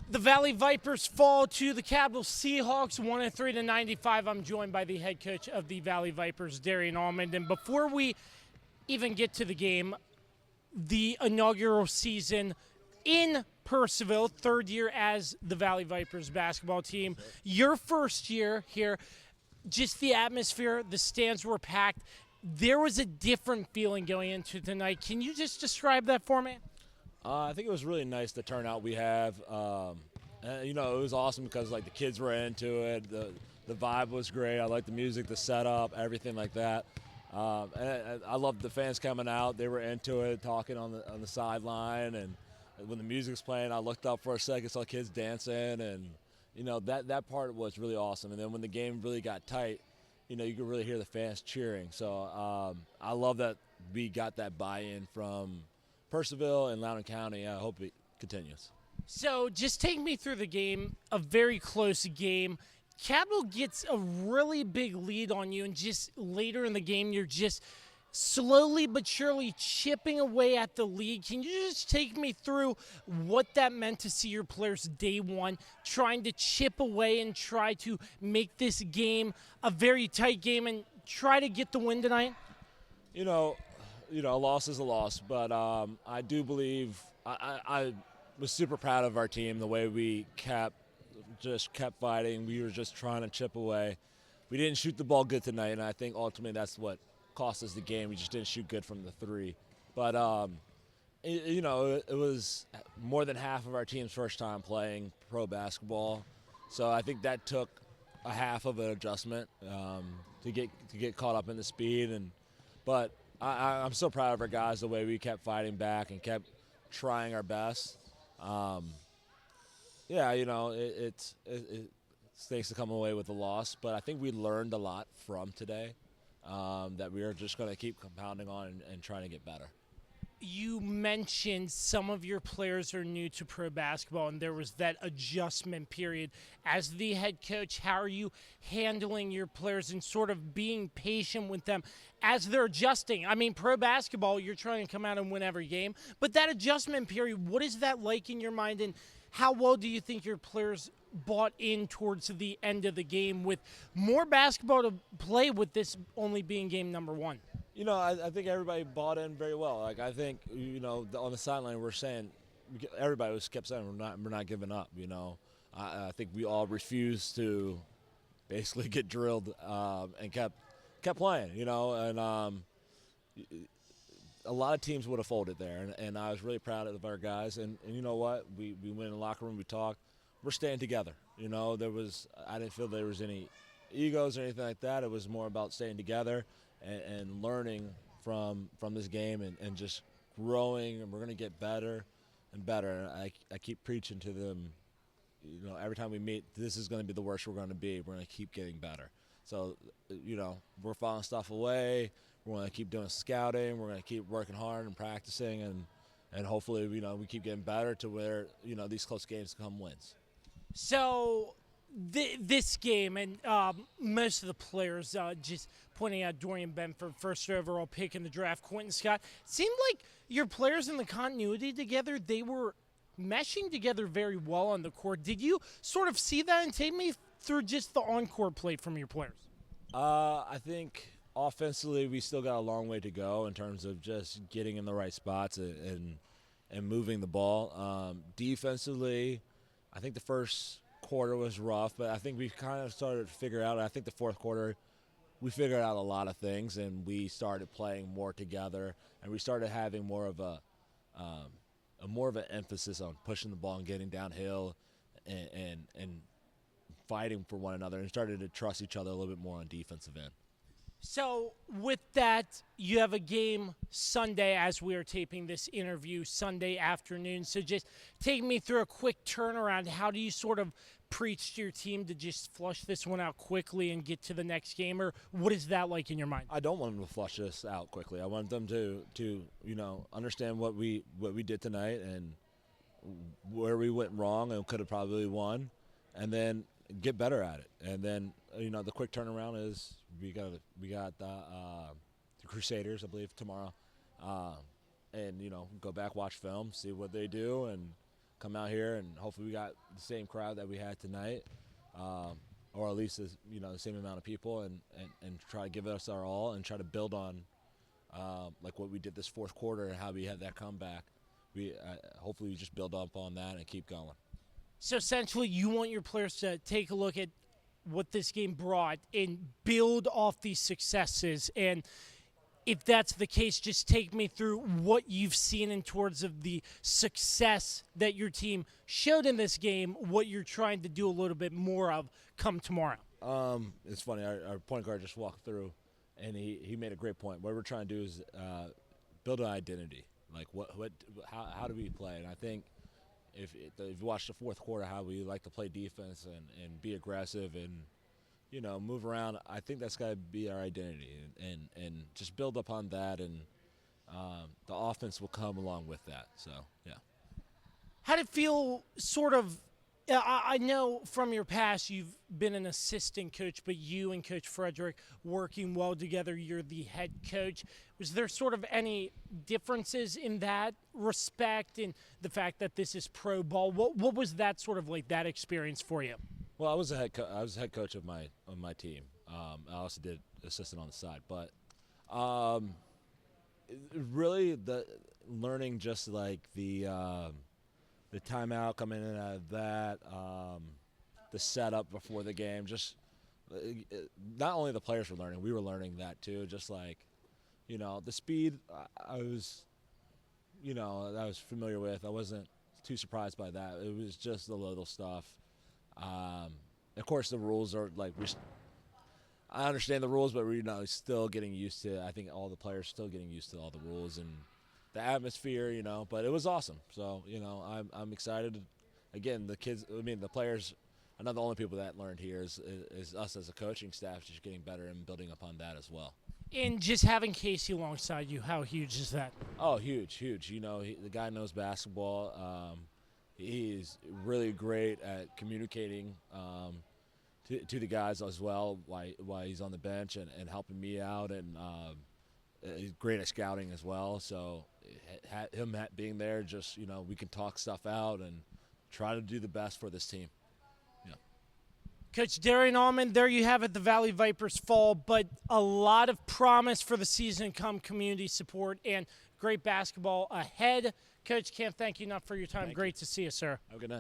The Valley Vipers fall to the Capital Seahawks 103 to 95. I'm joined by the head coach of the Valley Vipers, Darien Almond. And before we even get to the game, the inaugural season in Purcellville, third year as the Valley Vipers basketball team. Your first year here, just the atmosphere, the stands were packed. There was a different feeling going into tonight. Can you just describe that for me? I think it was really nice the turnout we have. It was awesome because like the kids were into it. The vibe was great. I liked the music, the setup, everything like that. And I loved the fans coming out. They were into it, talking on the sideline, and when the music was playing, I looked up for a second, saw kids dancing, and that part was really awesome. And then when the game really got tight, you could really hear the fans cheering. So I love that we got that buy-in from Purcellville and Loudoun County. I hope it continues. So just take me through the game, a very close game. Capital gets a really big lead on you, and just later in the game, you're just slowly but surely chipping away at the lead. Can you just take me through what that meant to see your players day one, trying to chip away and try to make this game a very tight game and try to get the win tonight? A loss is a loss, but I do believe I was super proud of our team, the way we kept fighting. We were just trying to chip away. We didn't shoot the ball good tonight, and I think ultimately that's what cost us the game. We just didn't shoot good from the three. But, it was more than half of our team's first time playing pro basketball. So I think that took a half of an adjustment to get caught up in the speed. But I'm so proud of our guys, the way we kept fighting back and kept trying our best. It stinks to come away with a loss, but I think we learned a lot from today that we are just going to keep compounding on and trying to get better. You mentioned some of your players are new to pro basketball, and there was that adjustment period. As the head coach, how are you handling your players and sort of being patient with them as they're adjusting? I mean, pro basketball, you're trying to come out and win every game, but that adjustment period, what is that like in your mind, and how well do you think your players bought in towards the end of the game with more basketball to play, with this only being game number one? I think everybody bought in very well. Like, I think, on the sideline we're saying, everybody kept saying we're not giving up. I think we all refused to basically get drilled and kept playing. And a lot of teams would have folded there, and I was really proud of our guys. And you know what? We went in the locker room, we talked. We're staying together. I didn't feel there was any egos or anything like that. It was more about staying together and learning from this game and just growing, and we're going to get better and better. And I keep preaching to them, every time we meet, this is going to be the worst we're going to be. We're going to keep getting better. So, we're filing stuff away. We're going to keep doing scouting. We're going to keep working hard and practicing, and hopefully, we keep getting better to where, these close games become wins. So this game, and most of the players, just pointing out Darien Benford, first overall pick in the draft, Quentin Scott, seemed like your players in the continuity together, they were meshing together very well on the court. Did you sort of see that, and take me through just the on-court play from your players? I think offensively we still got a long way to go in terms of just getting in the right spots and moving the ball. Defensively, I think the first quarter was rough, but I think we kind of started to figure out. I think the fourth quarter, we figured out a lot of things, and we started playing more together, and we started having more of an emphasis on pushing the ball and getting downhill, and fighting for one another, and started to trust each other a little bit more on defensive end. So with that, you have a game Sunday, as we are taping this interview, Sunday afternoon. So just take me through a quick turnaround. How do you sort of preach to your team to just flush this one out quickly and get to the next game, or what is that like in your mind? I don't want them to flush this out quickly. I want them to understand what we did tonight and where we went wrong and could have probably won, and then get better at it. And then the quick turnaround is we got the Crusaders, I believe, tomorrow, and go back, watch film, see what they do, and come out here and hopefully we got the same crowd that we had tonight, or at least the same amount of people, and try to give us our all and try to build on like what we did this fourth quarter and how we had that comeback. Hopefully we just build up on that and keep going. So essentially, you want your players to take a look at what this game brought and build off these successes. And if that's the case, just take me through what you've seen in towards of the success that your team showed in this game, what you're trying to do a little bit more of come tomorrow. It's funny, our point guard just walked through, and he made a great point. What we're trying to do is build an identity. Like how do we play? And I think if you watch the fourth quarter, how we like to play defense and be aggressive and move around, I think that's got to be our identity, and just build upon that, and the offense will come along with that. So yeah. How did it feel? Sort of. I know from your past you've been an assistant coach, but you and Coach Frederick working well together, you're the head coach. Was there sort of any differences in that respect, in the fact that this is pro ball? What was that sort of like that experience for you? Well, I was head coach of my team. I also did assistant on the side, but really the learning just like the timeout coming in out of that, the setup before the game. Just not only the players were learning, we were learning that too. Just like the speed, I was familiar with. I wasn't too surprised by that. It was just the little stuff. Of course, the rules are like I understand the rules, but we're still getting used to. I think all the players still getting used to all the rules and the atmosphere, but it was awesome. So I'm excited. Again, the kids, the players are not the only people that learned here. Is us as a coaching staff just getting better and building upon that as well. And just having Casey alongside you, how huge is that? Oh, huge. The guy knows basketball. He's really great at communicating to the guys as well while he's on the bench and helping me out, and he's great at scouting as well. So him being there, just we can talk stuff out and try to do the best for this team. Yeah. Coach Darien Almond, there you have it. The Valley Vipers fall, but a lot of promise for the season come, community support, and great basketball ahead. Coach, can't thank you enough for your time. Great to see you, sir. Have a good night.